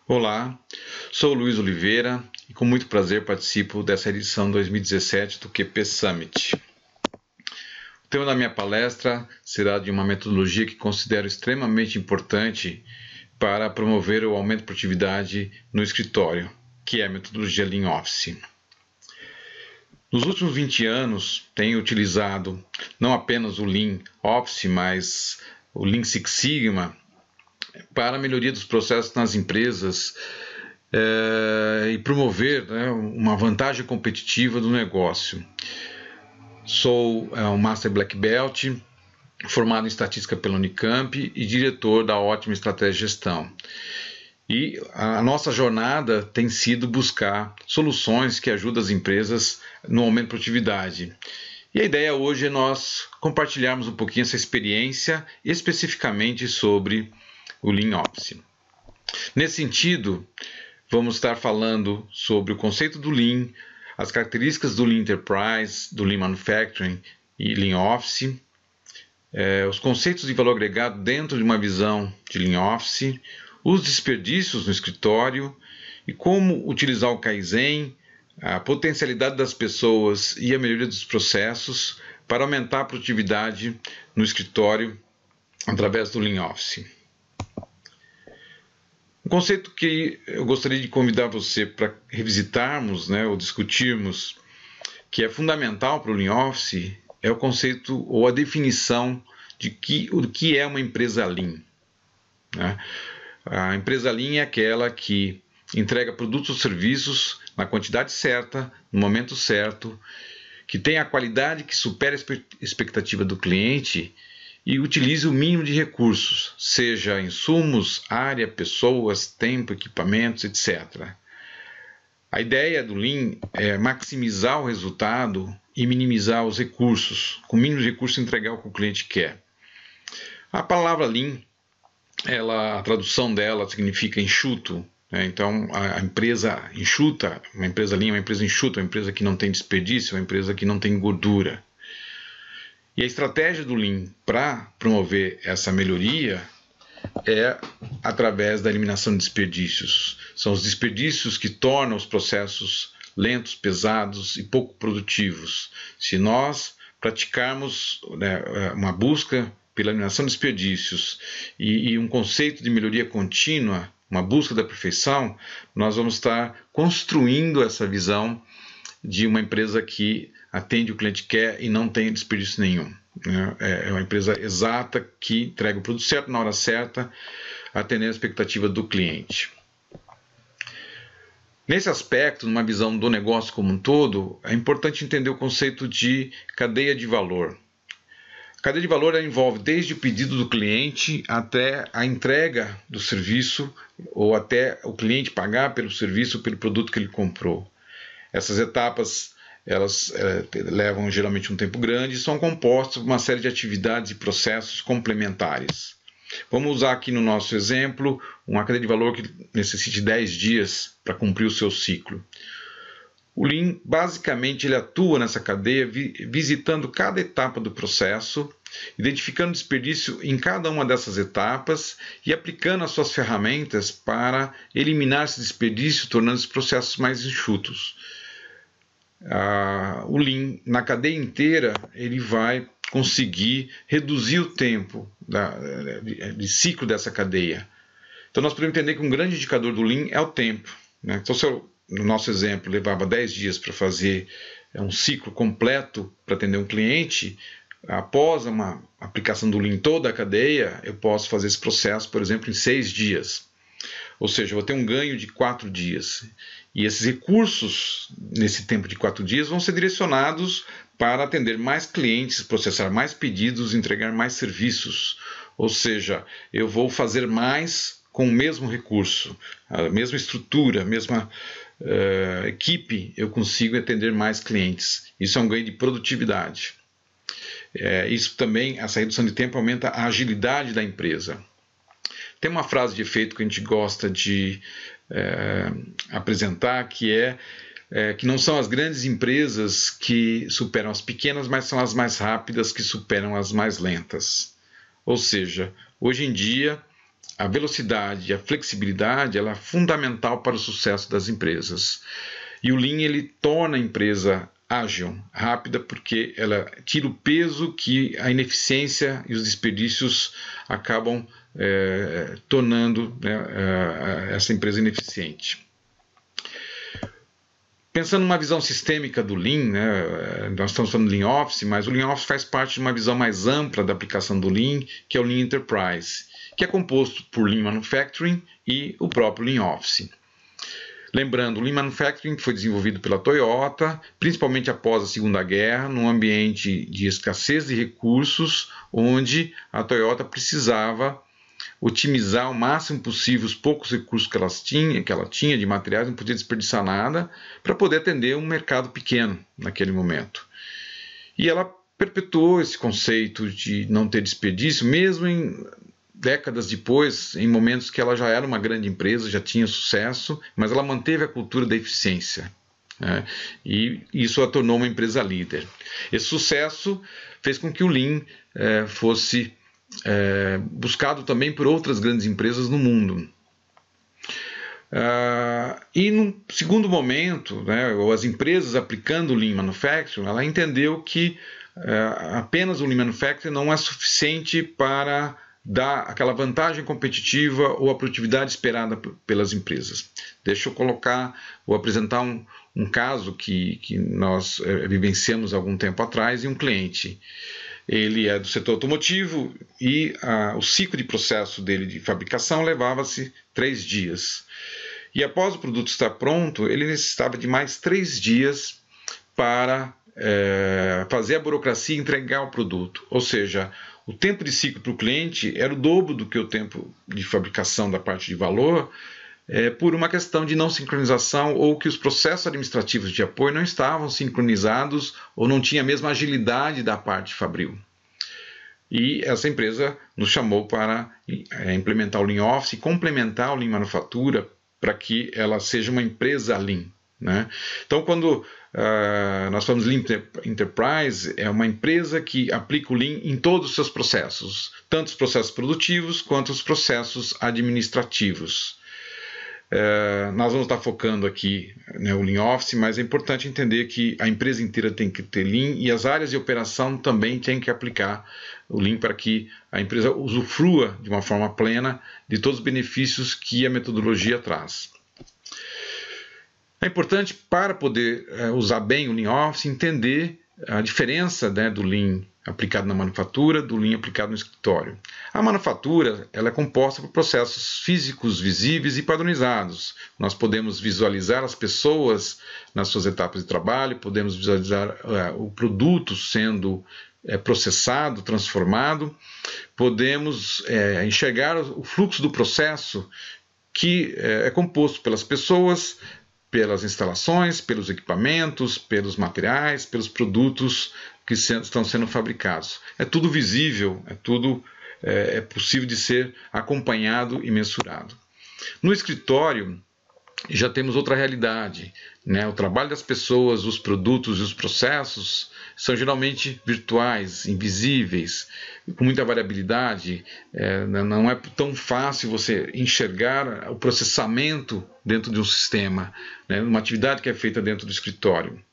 Olá, sou o Luiz Oliveira e com muito prazer participo dessa edição 2017 do QP Summit. O tema da minha palestra será de uma metodologia que considero extremamente importante para promover o aumento de produtividade no escritório, que é a metodologia Lean Office. Nos últimos 20 anos, tenho utilizado não apenas o Lean Office, mas o Lean Six Sigma para a melhoria dos processos nas empresas e promover uma vantagem competitiva do negócio. Sou um Master Black Belt, formado em Estatística pela Unicamp e diretor da Ótima Estratégia de Gestão. E a nossa jornada tem sido buscar soluções que ajudam as empresas no aumento de produtividade. E a ideia hoje é nós compartilharmos um pouquinho essa experiência, especificamente sobre o Lean Office. Nesse sentido, vamos estar falando sobre o conceito do Lean, as características do Lean Enterprise, do Lean Manufacturing e Lean Office, os conceitos de valor agregado dentro de uma visão de Lean Office, os desperdícios no escritório e como utilizar o Kaizen, a potencialidade das pessoas e a melhoria dos processos para aumentar a produtividade no escritório através do Lean Office. Um conceito que eu gostaria de convidar você para revisitarmos, ou discutirmos, que é fundamental para o Lean Office, é o conceito ou a definição de o que é uma empresa Lean. A empresa Lean é aquela que entrega produtos ou serviços na quantidade certa, no momento certo, que tem a qualidade que supera a expectativa do cliente e utilize o mínimo de recursos, seja insumos, área, pessoas, tempo, equipamentos, etc. A ideia do Lean é maximizar o resultado e minimizar os recursos, com o mínimo de recursos entregar o que o cliente quer. A palavra Lean, a tradução dela significa enxuto, então a empresa enxuta, uma empresa Lean é uma empresa enxuta, uma empresa que não tem desperdício, uma empresa que não tem gordura. E a estratégia do Lean para promover essa melhoria é através da eliminação de desperdícios. São os desperdícios que tornam os processos lentos, pesados e pouco produtivos. Se nós praticarmos uma busca pela eliminação de desperdícios e um conceito de melhoria contínua, uma busca da perfeição, nós vamos estar construindo essa visão de uma empresa que atende o que o cliente quer e não tem desperdício nenhum. É uma empresa exata que entrega o produto certo na hora certa, atendendo a expectativa do cliente. Nesse aspecto, numa visão do negócio como um todo, é importante entender o conceito de cadeia de valor. A cadeia de valor envolve desde o pedido do cliente até a entrega do serviço ou até o cliente pagar pelo serviço, pelo produto que ele comprou. Essas etapas elas levam geralmente um tempo grande e são compostas por uma série de atividades e processos complementares. Vamos usar aqui no nosso exemplo uma cadeia de valor que necessite 10 dias para cumprir o seu ciclo. O Lean, basicamente, ele atua nessa cadeia visitando cada etapa do processo, identificando desperdício em cada uma dessas etapas e aplicando as suas ferramentas para eliminar esse desperdício, tornando os processos mais enxutos. O Lean, na cadeia inteira, ele vai conseguir reduzir o tempo de ciclo dessa cadeia. Então nós podemos entender que um grande indicador do Lean é o tempo. Então, se eu, no nosso exemplo, levava 10 dias para fazer um ciclo completo para atender um cliente, após uma aplicação do Lean em toda a cadeia, eu posso fazer esse processo, por exemplo, em 6 dias. Ou seja, eu vou ter um ganho de 4 dias. E esses recursos, nesse tempo de 4 dias, vão ser direcionados para atender mais clientes, processar mais pedidos, entregar mais serviços. Ou seja, eu vou fazer mais com o mesmo recurso, a mesma estrutura, a mesma equipe, eu consigo atender mais clientes. Isso é um ganho de produtividade. Isso também, essa redução de tempo aumenta a agilidade da empresa. Tem uma frase de efeito que a gente gosta de apresentar, que que não são as grandes empresas que superam as pequenas, mas são as mais rápidas que superam as mais lentas. Ou seja, hoje em dia, a velocidade e a flexibilidade ela é fundamental para o sucesso das empresas. E o Lean ele torna a empresa ágil, rápida, porque ela tira o peso que a ineficiência e os desperdícios acabam tornando, né, essa empresa ineficiente. Pensando numa visão sistêmica do Lean, né, nós estamos falando do Lean Office, mas o Lean Office faz parte de uma visão mais ampla da aplicação do Lean, que é o Lean Enterprise, que é composto por Lean Manufacturing e o próprio Lean Office. Lembrando, o Lean Manufacturing foi desenvolvido pela Toyota, principalmente após a Segunda Guerra, num ambiente de escassez de recursos, onde a Toyota precisava otimizar o máximo possível os poucos recursos que ela tinha de materiais, não podia desperdiçar nada, para poder atender um mercado pequeno naquele momento. E ela perpetuou esse conceito de não ter desperdício, mesmo em décadas depois, em momentos que ela já era uma grande empresa, já tinha sucesso, mas ela manteve a cultura da eficiência, né? E isso a tornou uma empresa líder. Esse sucesso fez com que o Lean fosse buscado também por outras grandes empresas no mundo. E no segundo momento, né, as empresas aplicando o Lean Manufacturing, ela entendeu que apenas o Lean Manufacturing não é suficiente para dar aquela vantagem competitiva ou a produtividade esperada pelas empresas. Deixa eu apresentar um caso que nós vivenciamos há algum tempo atrás em um cliente. Ele é do setor automotivo e o ciclo de processo dele de fabricação levava-se 3 dias. E após o produto estar pronto, ele necessitava de mais 3 dias para fazer a burocracia e entregar o produto. Ou seja, o tempo de ciclo para o cliente era o dobro do que o tempo de fabricação da parte de valor, por uma questão de não sincronização ou que os processos administrativos de apoio não estavam sincronizados ou não tinha a mesma agilidade da parte fabril. E essa empresa nos chamou para implementar o Lean Office e complementar o Lean Manufatura para que ela seja uma empresa Lean, né? Então, quando nós falamos Lean Enterprise, é uma empresa que aplica o Lean em todos os seus processos, tanto os processos produtivos quanto os processos administrativos. Nós vamos estar focando aqui, né, o Lean Office, mas é importante entender que a empresa inteira tem que ter Lean e as áreas de operação também têm que aplicar o Lean para que a empresa usufrua de uma forma plena de todos os benefícios que a metodologia traz. É importante, para poder usar bem o Lean Office, entender a diferença, né, do Lean aplicado na manufatura, do Lean aplicado no escritório. A manufatura ela é composta por processos físicos visíveis e padronizados. Nós podemos visualizar as pessoas nas suas etapas de trabalho, podemos visualizar o produto sendo processado, transformado, podemos enxergar o fluxo do processo que é composto pelas pessoas, pelas instalações, pelos equipamentos, pelos materiais, pelos produtos que estão sendo fabricados. É tudo visível, é possível de ser acompanhado e mensurado. No escritório, já temos outra realidade, né? O trabalho das pessoas, os produtos e os processos são geralmente virtuais, invisíveis, com muita variabilidade. Não é tão fácil você enxergar o processamento dentro de um sistema, né? Uma atividade que é feita dentro do escritório.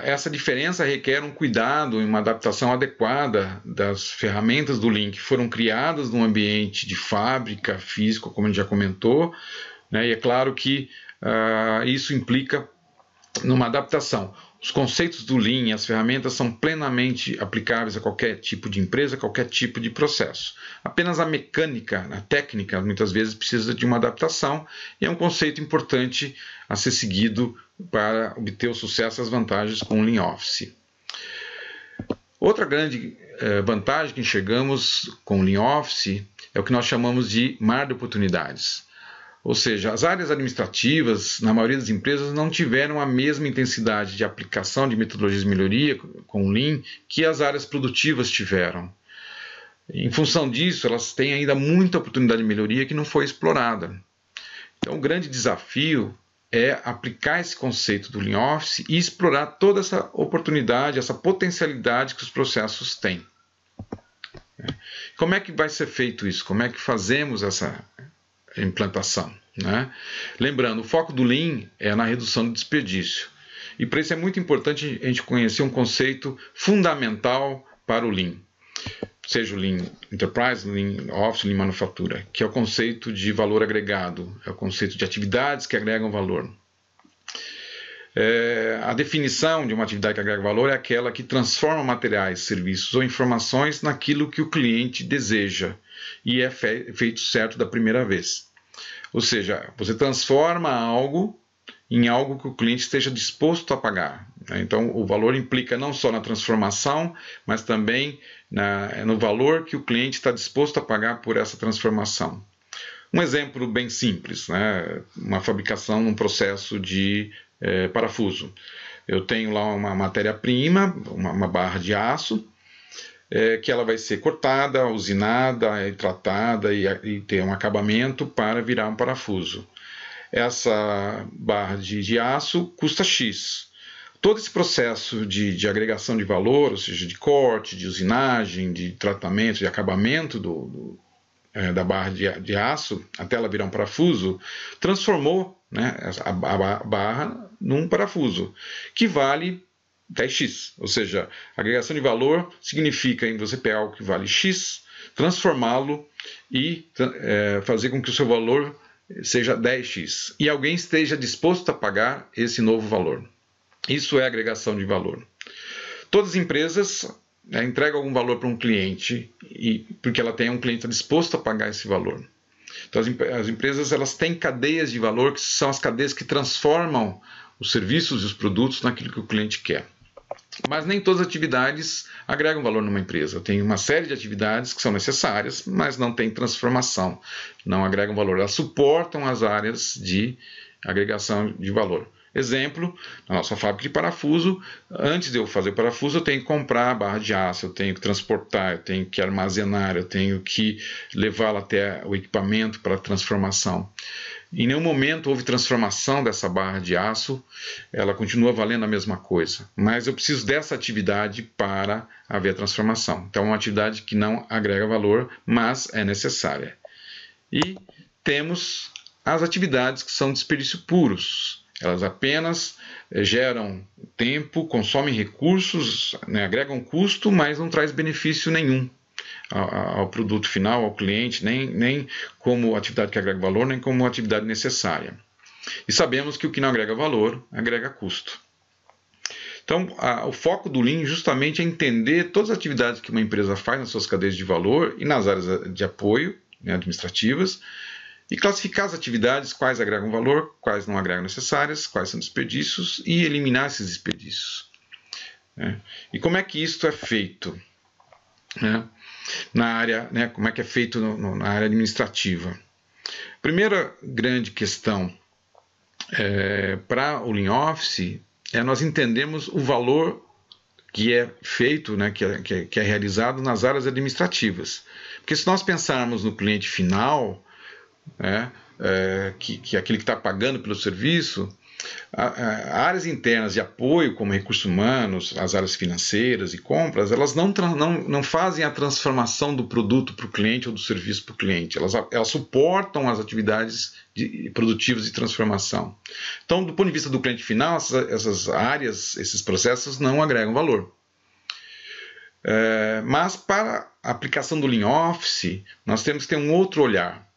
Essa diferença requer um cuidado e uma adaptação adequada das ferramentas do Lean que foram criadas num ambiente de fábrica físico, como a gente já comentou, né? E é claro que isso implica numa adaptação. Os conceitos do Lean e as ferramentas são plenamente aplicáveis a qualquer tipo de empresa, qualquer tipo de processo. Apenas a mecânica, a técnica, muitas vezes precisa de uma adaptação e é um conceito importante a ser seguido para obter o sucesso e as vantagens com o Lean Office. Outra grande vantagem que enxergamos com o Lean Office é o que nós chamamos de mar de oportunidades. Ou seja, as áreas administrativas, na maioria das empresas, não tiveram a mesma intensidade de aplicação de metodologias de melhoria com o Lean que as áreas produtivas tiveram. Em função disso, elas têm ainda muita oportunidade de melhoria que não foi explorada. Então, o grande desafio é aplicar esse conceito do Lean Office e explorar toda essa oportunidade, essa potencialidade que os processos têm. Como é que vai ser feito isso? Como é que fazemos essa implantação, né? Lembrando, o foco do Lean é na redução do desperdício. E para isso é muito importante a gente conhecer um conceito fundamental para o Lean. Seja o Lean Enterprise, Lean Office, Lean Manufatura, que é o conceito de valor agregado, é o conceito de atividades que agregam valor. A definição de uma atividade que agrega valor é aquela que transforma materiais, serviços ou informações naquilo que o cliente deseja e é feito certo da primeira vez. Ou seja, você transforma algo em algo que o cliente esteja disposto a pagar. Então, o valor implica não só na transformação, mas também no valor que o cliente está disposto a pagar por essa transformação. Um exemplo bem simples, né? Uma fabricação num processo de parafuso. Eu tenho lá uma matéria-prima, uma barra de aço, que ela vai ser cortada, usinada, e tratada e ter um acabamento para virar um parafuso. Essa barra de aço custa X. Todo esse processo de agregação de valor, ou seja, de corte, de usinagem, de tratamento, de acabamento da barra de aço, até ela virar um parafuso, transformou, né, a barra num parafuso, que vale 10x. Ou seja, agregação de valor significa em você pegar algo que vale X, transformá-lo e fazer com que o seu valor seja 10x. E alguém esteja disposto a pagar esse novo valor. Isso é agregação de valor. Todas as empresas entregam algum valor para um cliente, porque ela tem um cliente disposto a pagar esse valor. Então, as empresas elas têm cadeias de valor, que são as cadeias que transformam os serviços e os produtos naquilo que o cliente quer. Mas nem todas as atividades agregam valor numa empresa. Tem uma série de atividades que são necessárias, mas não tem transformação, não agregam valor. Elas suportam as áreas de agregação de valor. Exemplo, na nossa fábrica de parafuso, antes de eu fazer o parafuso, eu tenho que comprar a barra de aço, eu tenho que transportar, eu tenho que armazenar, eu tenho que levá-la até o equipamento para transformação. Em nenhum momento houve transformação dessa barra de aço, ela continua valendo a mesma coisa, mas eu preciso dessa atividade para haver a transformação. Então é uma atividade que não agrega valor, mas é necessária. E temos as atividades que são desperdício puros. Elas apenas geram tempo, consomem recursos, né, agregam custo, mas não traz benefício nenhum ao produto final, ao cliente, nem como atividade que agrega valor, nem como atividade necessária. E sabemos que o que não agrega valor, agrega custo. Então, o foco do Lean justamente é entender todas as atividades que uma empresa faz nas suas cadeias de valor e nas áreas de apoio, né, administrativas, e classificar as atividades, quais agregam valor, quais não agregam necessárias, quais são desperdícios, e eliminar esses desperdícios. E como é que isso é feito? Na área, como é que é feito na área administrativa? Primeira grande questão para o Lean Office é nós entendermos o valor que é feito, que é realizado nas áreas administrativas. Porque se nós pensarmos no cliente final, que é aquele que está pagando pelo serviço, áreas internas de apoio, como recursos humanos, as áreas financeiras e compras, elas não fazem a transformação do produto para o cliente ou do serviço para o cliente. Elas suportam as atividades produtivas de transformação. Então, do ponto de vista do cliente final, essas áreas, esses processos não agregam valor. Mas para a aplicação do Lean Office, nós temos que ter um outro olhar.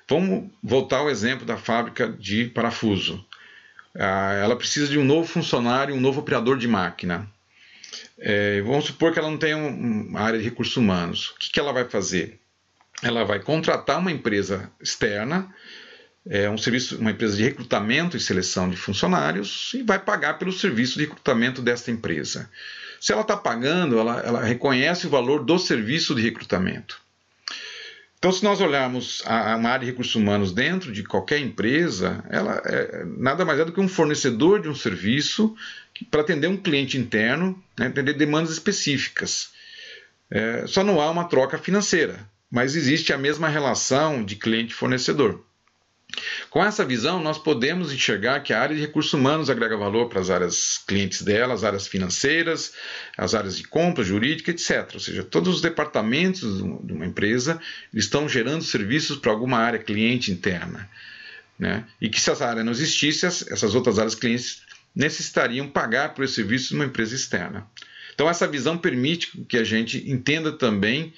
Vamos voltar ao exemplo da fábrica de parafuso. Ela precisa de um novo funcionário, um novo operador de máquina. Vamos supor que ela não tenha uma área de recursos humanos. O que ela vai fazer? Ela vai contratar uma empresa externa, uma empresa de recrutamento e seleção de funcionários, e vai pagar pelo serviço de recrutamento desta empresa. Se ela está pagando, ela reconhece o valor do serviço de recrutamento. Então, se nós olharmos uma área de recursos humanos dentro de qualquer empresa, ela nada mais é do que um fornecedor de um serviço para atender um cliente interno, atender demandas específicas. Só não há uma troca financeira, mas existe a mesma relação de cliente-fornecedor. Com essa visão, nós podemos enxergar que a área de recursos humanos agrega valor para as áreas clientes dela, as áreas financeiras, as áreas de compra, jurídica, etc. Ou seja, todos os departamentos de uma empresa estão gerando serviços para alguma área cliente interna, né? E que se essa área não existisse, essas outras áreas clientes necessitariam pagar por esse serviço numa empresa externa. Então essa visão permite que a gente entenda também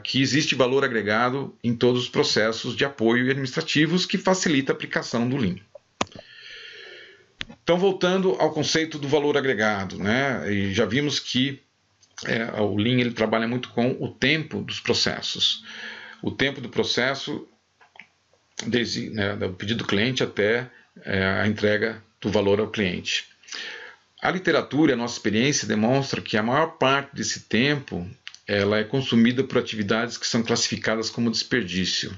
que existe valor agregado em todos os processos de apoio administrativos que facilita a aplicação do Lean. Então, voltando ao conceito do valor agregado, né? E já vimos que o Lean ele trabalha muito com o tempo dos processos. O tempo do processo, desde o pedido do cliente até a entrega do valor ao cliente. A literatura e a nossa experiência demonstra que a maior parte desse tempo ela é consumida por atividades que são classificadas como desperdício.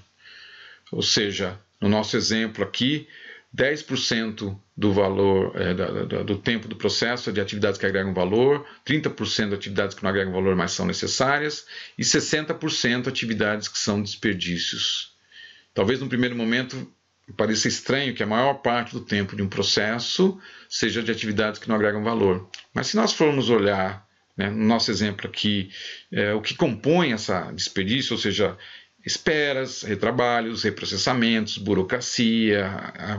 Ou seja, no nosso exemplo aqui, 10% do valor do tempo do processo é de atividades que agregam valor, 30% de atividades que não agregam valor, mas são necessárias, e 60% atividades que são desperdícios. Talvez no primeiro momento pareça estranho que a maior parte do tempo de um processo seja de atividades que não agregam valor. Mas se nós formos olhar, no nosso exemplo aqui, o que compõe essa desperdício, ou seja, esperas, retrabalhos, reprocessamentos, burocracia,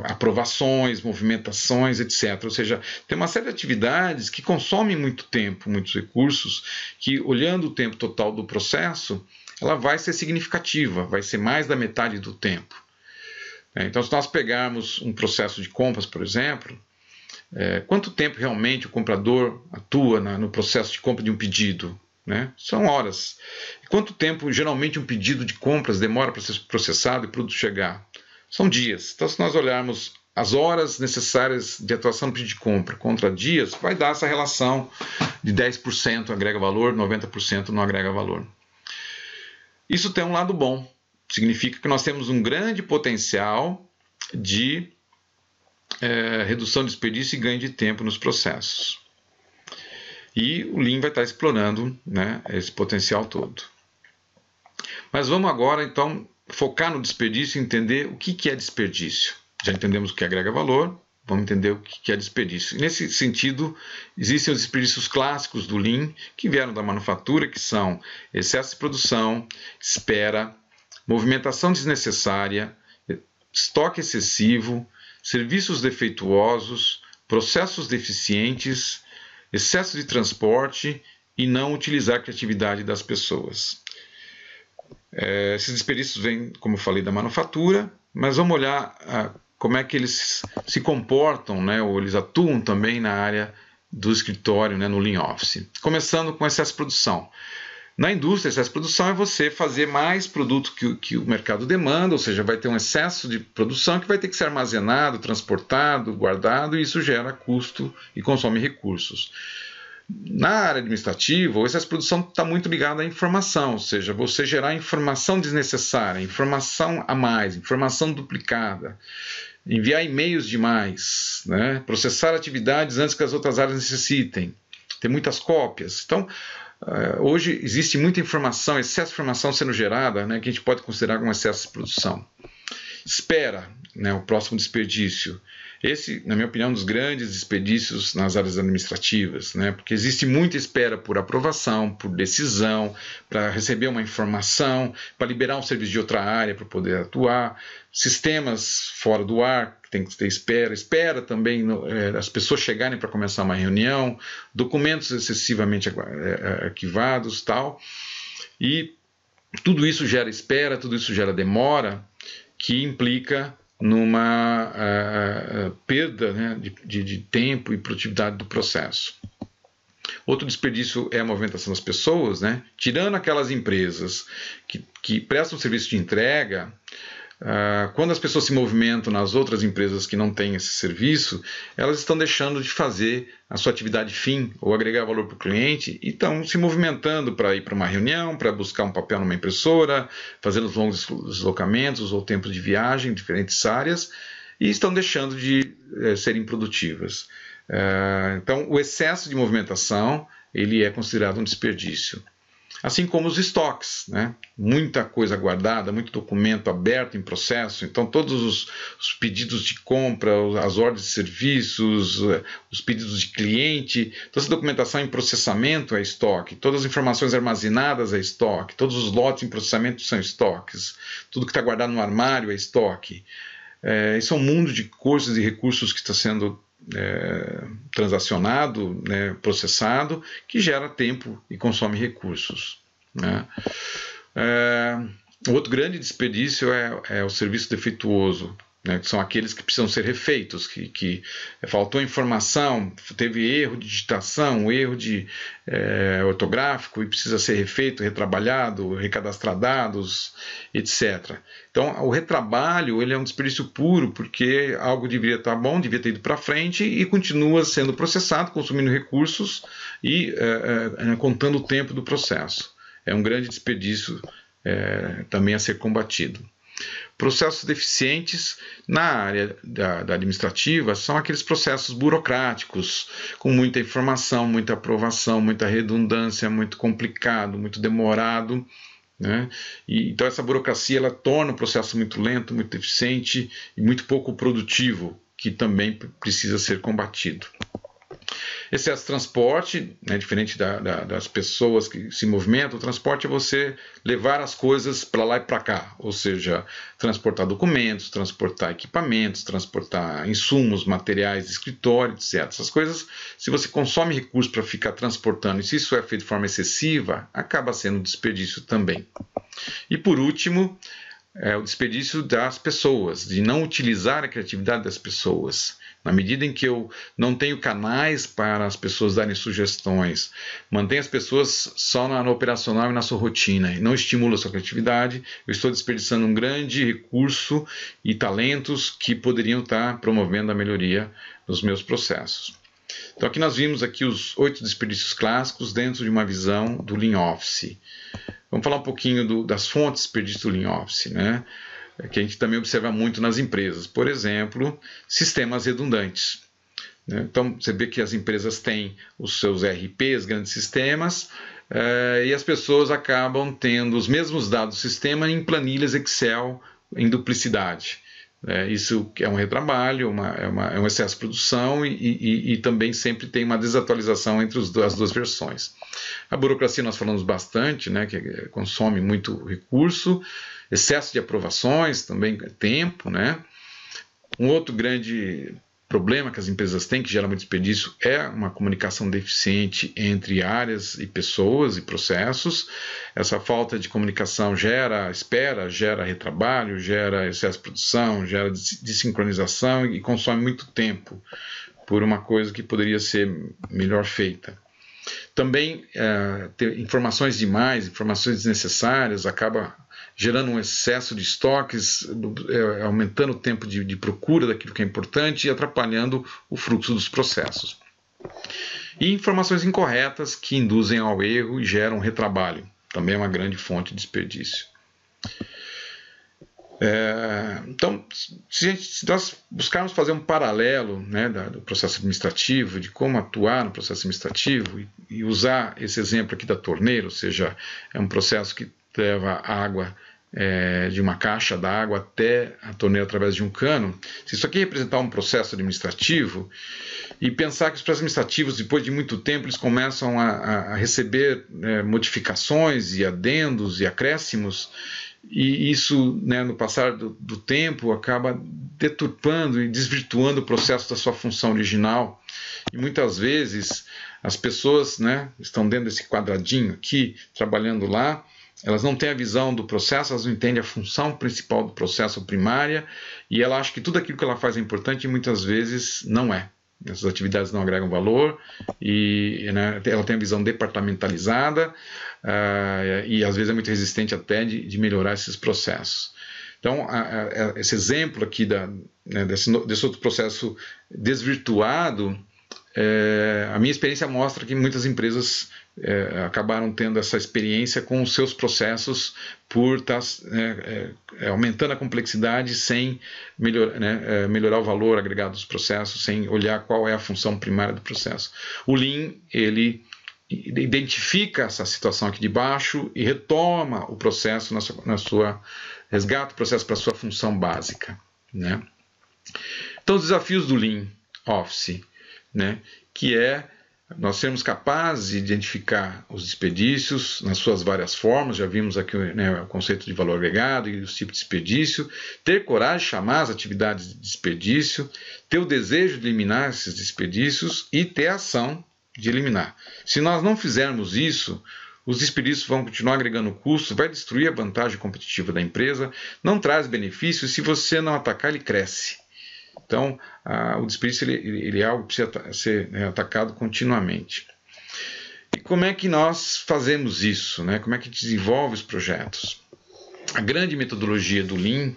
aprovações, movimentações, etc. Ou seja, tem uma série de atividades que consomem muito tempo, muitos recursos, que olhando o tempo total do processo, ela vai ser significativa, vai ser mais da metade do tempo. Então, se nós pegarmos um processo de compras, por exemplo, quanto tempo realmente o comprador atua no processo de compra de um pedido? São horas. E quanto tempo geralmente um pedido de compras demora para ser processado e o produto chegar? São dias. Então, se nós olharmos as horas necessárias de atuação no pedido de compra contra dias, vai dar essa relação de 10% agrega valor, 90% não agrega valor. Isso tem um lado bom. Significa que nós temos um grande potencial de redução de desperdício e ganho de tempo nos processos. E o Lean vai estar explorando esse potencial todo. Mas vamos agora, então, focar no desperdício e entender o que é desperdício. Já entendemos o que agrega valor, vamos entender o que é desperdício. E nesse sentido, existem os desperdícios clássicos do Lean, que vieram da manufatura, que são excesso de produção, espera, movimentação desnecessária, estoque excessivo, serviços defeituosos, processos deficientes, excesso de transporte e não utilizar a criatividade das pessoas. Esses desperdícios vêm, como eu falei, da manufatura, mas vamos olhar como é que eles se comportam, ou eles atuam também na área do escritório, no Lean Office. Começando com excesso de produção. Na indústria, excesso de produção é você fazer mais produto que o mercado demanda, ou seja, vai ter um excesso de produção que vai ter que ser armazenado, transportado, guardado, e isso gera custo e consome recursos. Na área administrativa, o excesso de produção está muito ligado à informação, ou seja, você gerar informação desnecessária, informação a mais, informação duplicada, enviar e-mails demais, processar atividades antes que as outras áreas necessitem, ter muitas cópias. Então, hoje existe muita informação, excesso de informação sendo gerada, que a gente pode considerar como excesso de produção. Espera, o próximo desperdício. Esse, na minha opinião, é um dos grandes desperdícios nas áreas administrativas, porque existe muita espera por aprovação, por decisão, para receber uma informação, para liberar um serviço de outra área para poder atuar, sistemas fora do ar, que tem que ter espera também as pessoas chegarem para começar uma reunião, documentos excessivamente arquivados, tal, e tudo isso gera espera, tudo isso gera demora, que implica numa perda de tempo e produtividade do processo. Outro desperdício é a movimentação das pessoas, tirando aquelas empresas que prestam serviço de entrega. Quando as pessoas se movimentam nas outras empresas que não têm esse serviço, elas estão deixando de fazer a sua atividade fim ou agregar valor para o cliente e estão se movimentando para ir para uma reunião, para buscar um papel numa impressora, fazer os longos deslocamentos ou tempos de viagem em diferentes áreas e estão deixando de serem produtivas. Então, o excesso de movimentação ele é considerado um desperdício. assim como os estoques, né? Muita coisa guardada, muito documento aberto em processo, então todos os pedidos de compra, as ordens de serviços, os pedidos de cliente, toda essa documentação em processamento é estoque, todas as informações armazenadas é estoque, todos os lotes em processamento são estoques, tudo que está guardado no armário é estoque. Isso é um mundo de coisas e recursos que está sendo transacionado, né, processado, que gera tempo e consome recursos, né? Outro grande desperdício é o serviço defeituoso, né, que são aqueles que precisam ser refeitos, que faltou informação, teve erro de digitação, erro ortográfico e precisa ser refeito, retrabalhado, recadastrar dados, etc. Então, o retrabalho ele é um desperdício puro, porque algo deveria estar bom, devia ter ido para frente e continua sendo processado, consumindo recursos e contando o tempo do processo. É um grande desperdício também a ser combatido. Processos deficientes na área da administrativa são aqueles processos burocráticos, com muita informação, muita aprovação, muita redundância, muito complicado, muito demorado, né? Então essa burocracia ela torna o processo muito lento, muito deficiente e muito pouco produtivo, que também precisa ser combatido. Excesso de transporte, né, diferente das pessoas que se movimentam, o transporte é você levar as coisas para lá e para cá, ou seja, transportar documentos, transportar equipamentos, transportar insumos, materiais de escritório, etc. Essas coisas, se você consome recursos para ficar transportando, e se isso é feito de forma excessiva, acaba sendo um desperdício também. E por último, o desperdício das pessoas, de não utilizar a criatividade das pessoas. Na medida em que eu não tenho canais para as pessoas darem sugestões, mantenho as pessoas só no operacional e na sua rotina, e não estimulo a sua criatividade, eu estou desperdiçando um grande recurso e talentos que poderiam estar promovendo a melhoria dos meus processos. Então aqui nós vimos aqui os 8 desperdícios clássicos dentro de uma visão do Lean Office. Vamos falar um pouquinho das fontes de desperdício do Lean Office, né? Que a gente também observa muito nas empresas. Por exemplo, sistemas redundantes. Então, você vê que as empresas têm os seus ERPs, grandes sistemas, e as pessoas acabam tendo os mesmos dados do sistema em planilhas Excel em duplicidade. Isso é um retrabalho, é um excesso de produção e também sempre tem uma desatualização entre as duas versões. A burocracia nós falamos bastante, né, que consome muito recurso, excesso de aprovações, também tempo, né? Um outro grande problema que as empresas têm, que gera muito desperdício, é uma comunicação deficiente entre áreas e pessoas e processos. Essa falta de comunicação gera espera, gera retrabalho, gera excesso de produção, gera desincronização e consome muito tempo por uma coisa que poderia ser melhor feita. Também ter informações demais, informações desnecessárias, acaba gerando um excesso de estoques, aumentando o tempo de procura daquilo que é importante e atrapalhando o fluxo dos processos. E informações incorretas que induzem ao erro e geram retrabalho, também é uma grande fonte de desperdício. Então, se nós buscarmos fazer um paralelo, né, do processo administrativo, de como atuar no processo administrativo e usar esse exemplo aqui da torneira, ou seja, é um processo que leva água de uma caixa d'água até a torneira através de um cano. Se isso aqui representar um processo administrativo e pensar que os processos administrativos, depois de muito tempo, eles começam a receber modificações e adendos e acréscimos, e isso, né, no passar do tempo, acaba deturpando e desvirtuando o processo da sua função original. E muitas vezes as pessoas, né, estão dentro desse quadradinho aqui, trabalhando lá, elas não têm a visão do processo, elas não entendem a função principal do processo primária, e ela acha que tudo aquilo que ela faz é importante e muitas vezes não é. Essas atividades não agregam valor e, né, ela tem a visão departamentalizada e às vezes é muito resistente até de melhorar esses processos. Então, esse exemplo aqui desse outro processo desvirtuado, a minha experiência mostra que muitas empresas acabaram tendo essa experiência com os seus processos por estar aumentando a complexidade sem melhorar o valor agregado dos processos, sem olhar qual é a função primária do processo. O Lean, ele identifica essa situação aqui de baixo e retoma o processo resgata o processo para a sua função básica, né? Então, os desafios do Lean Office, né, que é nós sermos capazes de identificar os desperdícios nas suas várias formas, já vimos aqui, né, o conceito de valor agregado e os tipos de desperdício, ter coragem de chamar as atividades de desperdício, ter o desejo de eliminar esses desperdícios e ter a ação de eliminar. Se nós não fizermos isso, os desperdícios vão continuar agregando custo, vai destruir a vantagem competitiva da empresa, não traz benefícios, e se você não atacar, ele cresce. Então, o desperdício ele é algo que precisa ser, né, atacado continuamente. E como é que nós fazemos isso, né? Como é que desenvolve os projetos? A grande metodologia do Lean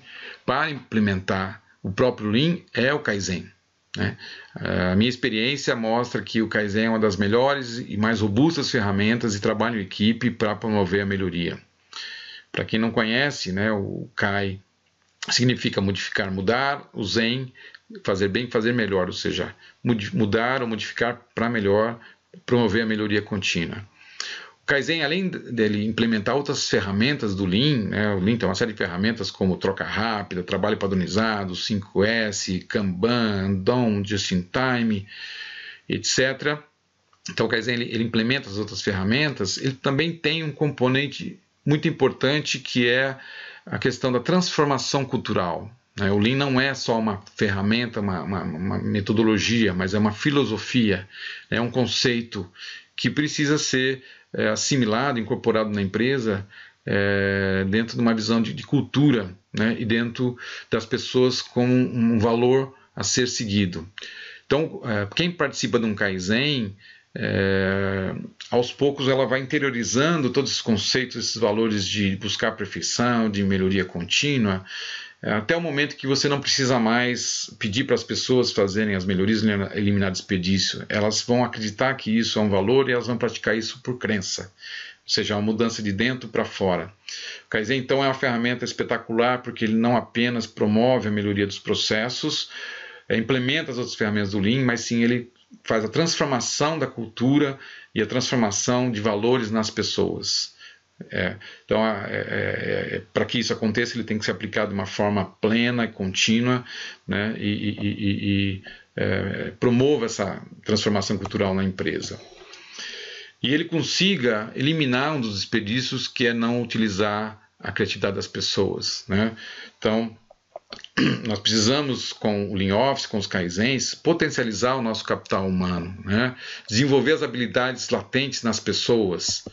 para implementar o próprio Lean é o Kaizen, né? A minha experiência mostra que o Kaizen é uma das melhores e mais robustas ferramentas de trabalho em equipe para promover a melhoria. Para quem não conhece, né, o Kai significa modificar, mudar, o Zen, fazer bem, fazer melhor, ou seja, mudar ou modificar para melhor, promover a melhoria contínua. O Kaizen, além dele implementar outras ferramentas do Lean, né, o Lean tem uma série de ferramentas como troca rápida, trabalho padronizado, 5S, Kanban, Dom, Just in Time, etc. Então o Kaizen ele implementa as outras ferramentas, ele também tem um componente muito importante que é a questão da transformação cultural. O Lean não é só uma ferramenta, uma metodologia, mas é uma filosofia, é um conceito que precisa ser assimilado, incorporado na empresa, dentro de uma visão de cultura, né, e dentro das pessoas como um valor a ser seguido. Então, quem participa de um Kaizen, aos poucos ela vai interiorizando todos esses conceitos, esses valores de buscar perfeição, de melhoria contínua, até o momento que você não precisa mais pedir para as pessoas fazerem as melhorias e eliminar desperdício. Elas vão acreditar que isso é um valor e elas vão praticar isso por crença, ou seja, uma mudança de dentro para fora. O Kaizen, então, é uma ferramenta espetacular porque ele não apenas promove a melhoria dos processos, implementa as outras ferramentas do Lean, mas sim ele faz a transformação da cultura e a transformação de valores nas pessoas. Então, para que isso aconteça, ele tem que ser aplicado de uma forma plena e contínua, né, e promova essa transformação cultural na empresa. E ele consiga eliminar um dos desperdícios, que é não utilizar a criatividade das pessoas, né? Então, nós precisamos, com o Lean Office, com os Kaizens, potencializar o nosso capital humano, né? Desenvolver as habilidades latentes nas pessoas.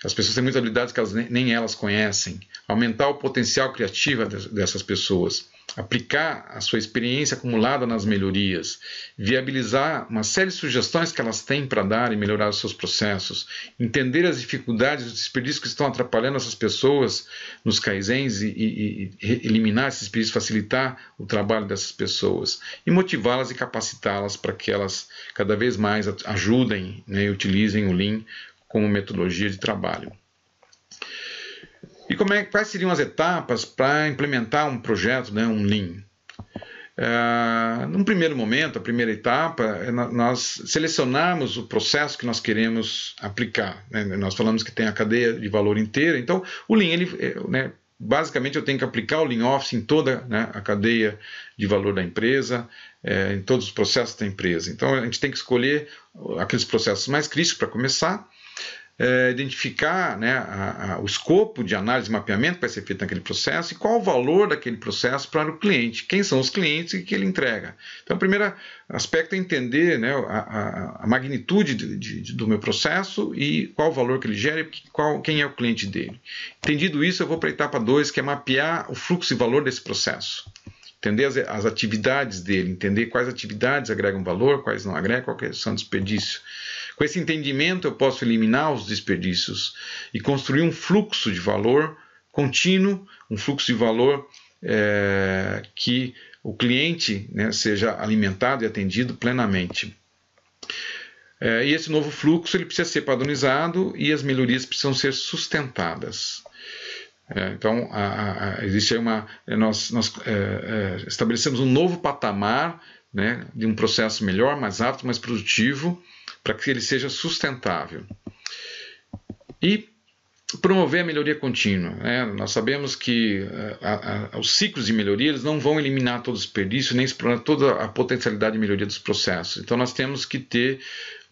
As pessoas têm muitas habilidades que nem elas conhecem. Aumentar o potencial criativo dessas pessoas. Aplicar a sua experiência acumulada nas melhorias. Viabilizar uma série de sugestões que elas têm para dar e melhorar os seus processos. Entender as dificuldades e os desperdícios que estão atrapalhando essas pessoas nos Kaizens e eliminar esses desperdícios, facilitar o trabalho dessas pessoas. E motivá-las e capacitá-las para que elas cada vez mais ajudem, né, e utilizem o Lean como metodologia de trabalho. E quais seriam as etapas para implementar um projeto, né, um Lean? Num primeiro momento, a primeira etapa, é nós selecionarmos o processo que nós queremos aplicar, né? Nós falamos que tem a cadeia de valor inteira, então o Lean, né, basicamente eu tenho que aplicar o Lean Office em toda, né, a cadeia de valor da empresa, em todos os processos da empresa. Então a gente tem que escolher aqueles processos mais críticos para começar, identificar, né, o escopo de análise e mapeamento que vai ser feito naquele processo e qual o valor daquele processo para o cliente, quem são os clientes e o que ele entrega. Então, o primeiro aspecto é entender, né, a magnitude do meu processo e qual o valor que ele gera e quem é o cliente dele. Entendido isso, eu vou para a etapa 2, que é mapear o fluxo e valor desse processo. Entender as atividades dele, entender quais atividades agregam valor, quais não agregam, quais são desperdício. Com esse entendimento, eu posso eliminar os desperdícios e construir um fluxo de valor contínuo, um fluxo de valor que o cliente, né, seja alimentado e atendido plenamente. E esse novo fluxo ele precisa ser padronizado e as melhorias precisam ser sustentadas. Então, existe aí nós estabelecemos um novo patamar, né, de um processo melhor, mais rápido, mais produtivo, para que ele seja sustentável. E promover a melhoria contínua, né? Nós sabemos que os ciclos de melhoria eles não vão eliminar todo o desperdício, nem explorar toda a potencialidade de melhoria dos processos. Então nós temos que ter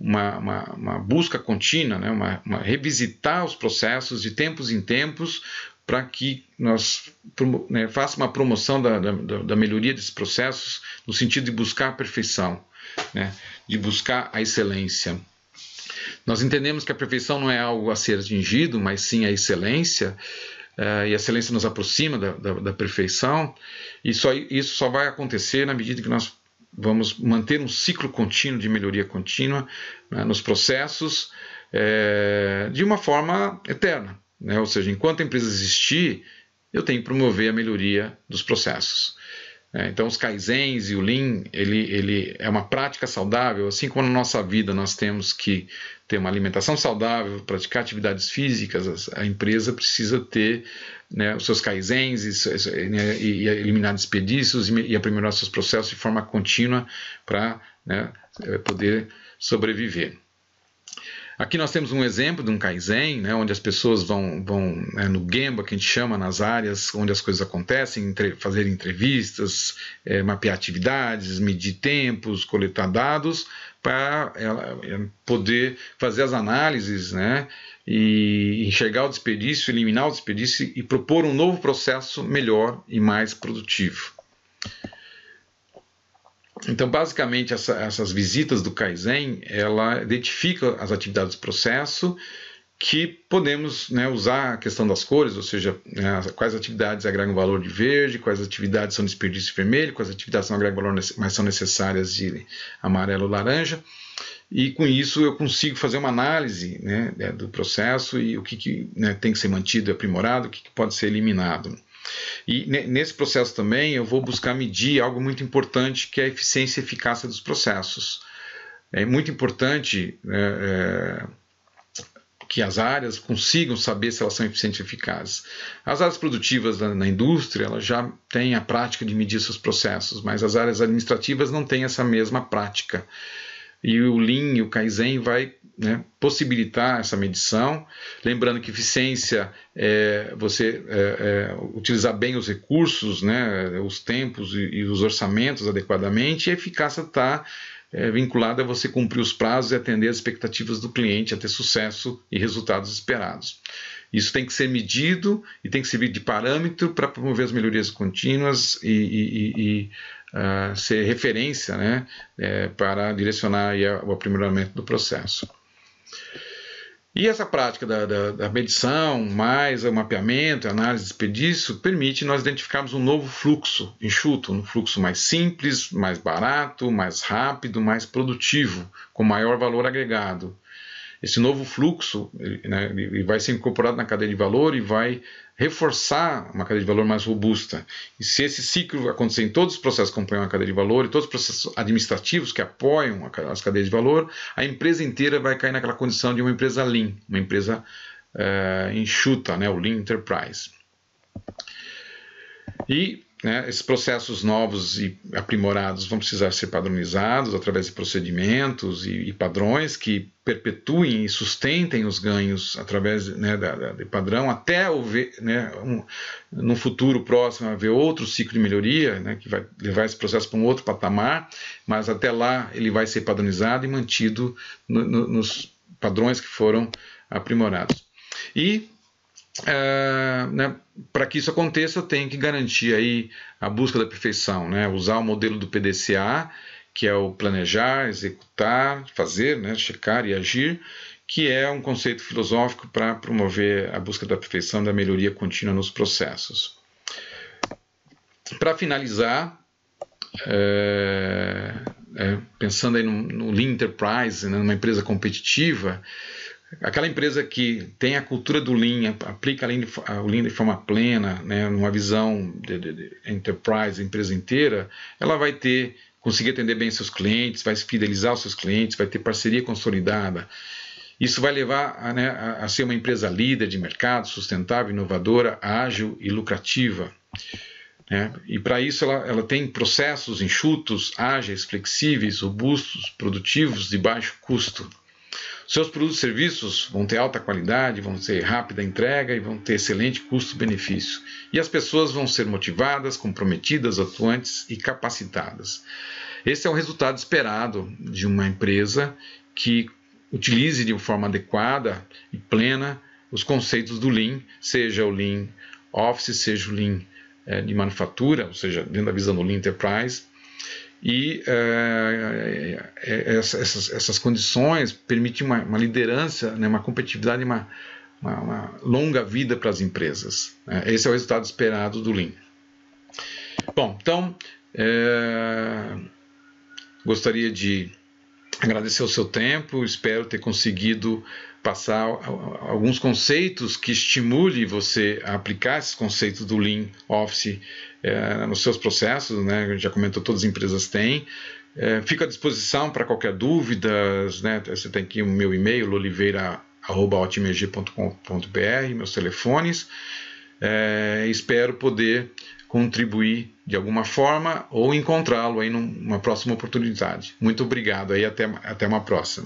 uma busca contínua, né? Revisitar os processos de tempos em tempos para que nós faça uma promoção da melhoria desses processos no sentido de buscar a perfeição, né? De buscar a excelência. Nós entendemos que a perfeição não é algo a ser atingido, mas sim a excelência, e a excelência nos aproxima da perfeição, e isso só vai acontecer na medida que nós vamos manter um ciclo contínuo de melhoria contínua, né, nos processos, de uma forma eterna, né? Ou seja, enquanto a empresa existir, eu tenho que promover a melhoria dos processos. Então os Kaizens e o Lean, ele é uma prática saudável, assim como na nossa vida nós temos que ter uma alimentação saudável, praticar atividades físicas, a empresa precisa ter, né, os seus Kaizens e eliminar desperdícios e aprimorar seus processos de forma contínua para, né, poder sobreviver. Aqui nós temos um exemplo de um Kaizen, né, onde as pessoas vão no Gemba, que a gente chama, nas áreas onde as coisas acontecem, fazer entrevistas, mapear atividades, medir tempos, coletar dados, para poder fazer as análises, né, e enxergar o desperdício, eliminar o desperdício e propor um novo processo melhor e mais produtivo. Então, basicamente, essas visitas do Kaizen, ela identifica as atividades do processo que podemos, né, usar a questão das cores, ou seja, né, quais atividades agregam valor de verde, quais atividades são desperdício de vermelho, quais atividades não agregam valor, mas são necessárias de amarelo ou laranja. E com isso eu consigo fazer uma análise, né, do processo e o que né, tem que ser mantido e aprimorado, o que pode ser eliminado. E nesse processo também eu vou buscar medir algo muito importante, que é a eficiência e eficácia dos processos. É muito importante que as áreas consigam saber se elas são eficientes e eficazes. As áreas produtivas na indústria elas já têm a prática de medir seus processos, mas as áreas administrativas não têm essa mesma prática. E o Lean e o Kaizen vai, né, possibilitar essa medição, lembrando que eficiência é você utilizar bem os recursos, né, os tempos e os orçamentos adequadamente, e a eficácia está vinculada a você cumprir os prazos e atender as expectativas do cliente, a ter sucesso e resultados esperados. Isso tem que ser medido e tem que servir de parâmetro para promover as melhorias contínuas e ser referência, né, para direcionar aí o aprimoramento do processo. E essa prática da medição, mais o mapeamento, a análise de desperdício, permite nós identificarmos um novo fluxo enxuto, um fluxo mais simples, mais barato, mais rápido, mais produtivo, com maior valor agregado. Esse novo fluxo, né, ele vai ser incorporado na cadeia de valor e vai reforçar uma cadeia de valor mais robusta. E se esse ciclo acontecer em todos os processos que acompanham a cadeia de valor e todos os processos administrativos que apoiam as cadeias de valor, a empresa inteira vai cair naquela condição de uma empresa Lean, uma empresa enxuta, né, o Lean Enterprise. E esses processos novos e aprimorados vão precisar ser padronizados através de procedimentos e padrões que perpetuem e sustentem os ganhos através, né, de padrão, até haver, né, no futuro próximo haver outro ciclo de melhoria, né, que vai levar esse processo para um outro patamar, mas até lá ele vai ser padronizado e mantido nos padrões que foram aprimorados. E né, para que isso aconteça, eu tenho que garantir aí a busca da perfeição, né, usar o modelo do PDCA, que é o planejar, executar, fazer, né, checar e agir, que é um conceito filosófico para promover a busca da perfeição, da melhoria contínua nos processos. Para finalizar, pensando aí no Lean Enterprise, né, numa empresa competitiva, aquela empresa que tem a cultura do Lean, aplica o Lean de forma plena, né, numa visão de enterprise, empresa inteira, ela vai conseguir atender bem seus clientes, vai fidelizar os seus clientes, vai ter parceria consolidada. Isso vai levar a ser uma empresa líder de mercado, sustentável, inovadora, ágil e lucrativa. E para isso ela tem processos enxutos, ágeis, flexíveis, robustos, produtivos, de baixo custo. Seus produtos e serviços vão ter alta qualidade, vão ter rápida entrega e vão ter excelente custo-benefício. E as pessoas vão ser motivadas, comprometidas, atuantes e capacitadas. Esse é o resultado esperado de uma empresa que utilize de uma forma adequada e plena os conceitos do Lean, seja o Lean Office, seja o Lean de manufatura, ou seja, dentro da visão do Lean Enterprise. E essas condições permitem uma liderança, né, uma competitividade, uma longa vida para as empresas. Esse é o resultado esperado do Lean. Bom, então, gostaria de agradecer o seu tempo, espero ter conseguido passar alguns conceitos que estimule você a aplicar esses conceitos do Lean Office nos seus processos, né? Já comentou, todas as empresas têm. Fico à disposição para qualquer dúvida, né? Você tem aqui o meu e-mail, loliveira@otimerg.com.br, meus telefones. Espero poder contribuir de alguma forma ou encontrá-lo aí numa próxima oportunidade. Muito obrigado, aí até uma próxima.